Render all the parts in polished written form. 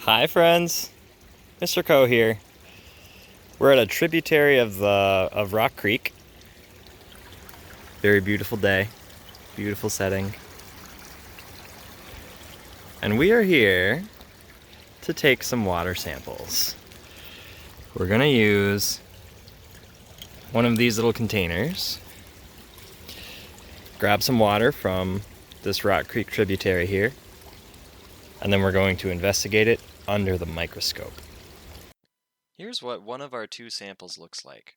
Hi friends, Mr. Coe here. We're at a tributary of Rock Creek. Very beautiful day, beautiful setting. And we are here to take some water samples. We're gonna use one of these little containers, grab some water from this Rock Creek tributary here, and then we're going to investigate it under the microscope. Here's what one of our two samples looks like.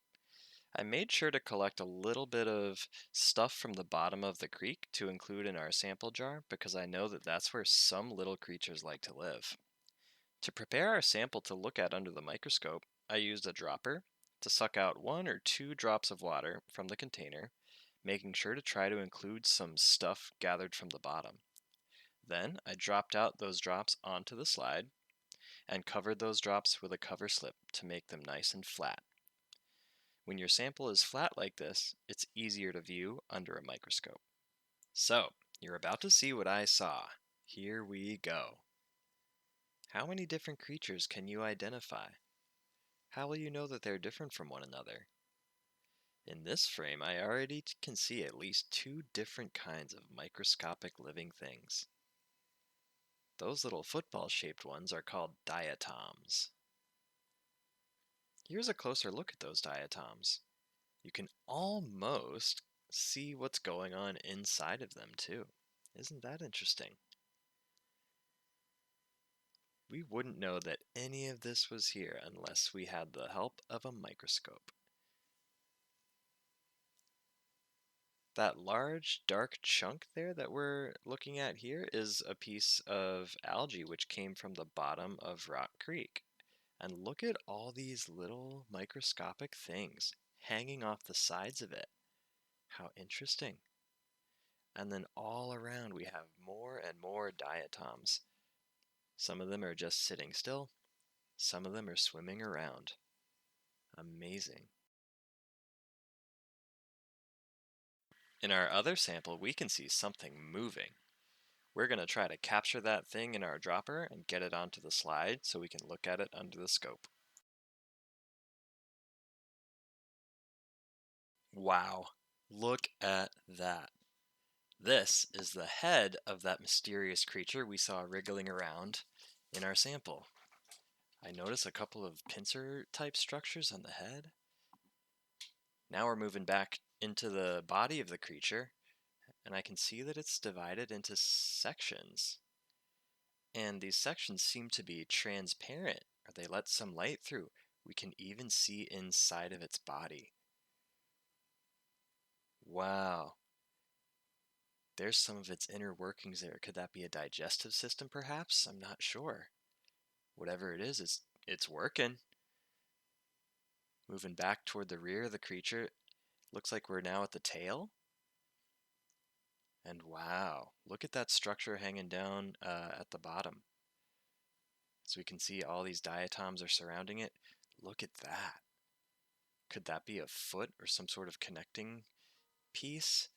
I made sure to collect a little bit of stuff from the bottom of the creek to include in our sample jar because I know that that's where some little creatures like to live. To prepare our sample to look at under the microscope, I used a dropper to suck out 1 or 2 drops of water from the container, making sure to try to include some stuff gathered from the bottom. Then I dropped out those drops onto the slide and covered those drops with a cover slip to make them nice and flat. When your sample is flat like this, it's easier to view under a microscope. So, you're about to see what I saw. Here we go. How many different creatures can you identify? How will you know that they're different from one another? In this frame, I already can see at least 2 different kinds of microscopic living things. Those little football-shaped ones are called diatoms. Here's a closer look at those diatoms. You can almost see what's going on inside of them too. Isn't that interesting? We wouldn't know that any of this was here unless we had the help of a microscope. That large dark chunk there that we're looking at here is a piece of algae which came from the bottom of Rock Creek. And look at all these little microscopic things hanging off the sides of it. How interesting. And then all around we have more and more diatoms. Some of them are just sitting still, some of them are swimming around. Amazing. In our other sample, we can see something moving. We're going to try to capture that thing in our dropper and get it onto the slide so we can look at it under the scope. Wow, look at that. This is the head of that mysterious creature we saw wriggling around in our sample. I notice a couple of pincer type structures on the head. Now we're moving back into the body of the creature, and I can see that it's divided into sections. And these sections seem to be transparent, or they let some light through. We can even see inside of its body. Wow. There's some of its inner workings there. Could that be a digestive system, perhaps? I'm not sure. Whatever it is, it's working. Moving back toward the rear of the creature. Looks like we're now at the tail. And wow, look at that structure hanging down at the bottom. So we can see all these diatoms are surrounding it. Look at that. Could that be a foot or some sort of connecting piece?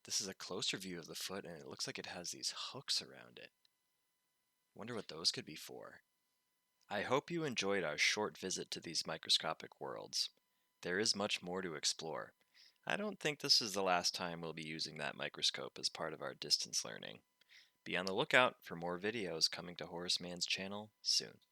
This is a closer view of the foot, and it looks like it has these hooks around it. Wonder what those could be for. I hope you enjoyed our short visit to these microscopic worlds. There is much more to explore. I don't think this is the last time we'll be using that microscope as part of our distance learning. Be on the lookout for more videos coming to Horace Mann's channel soon.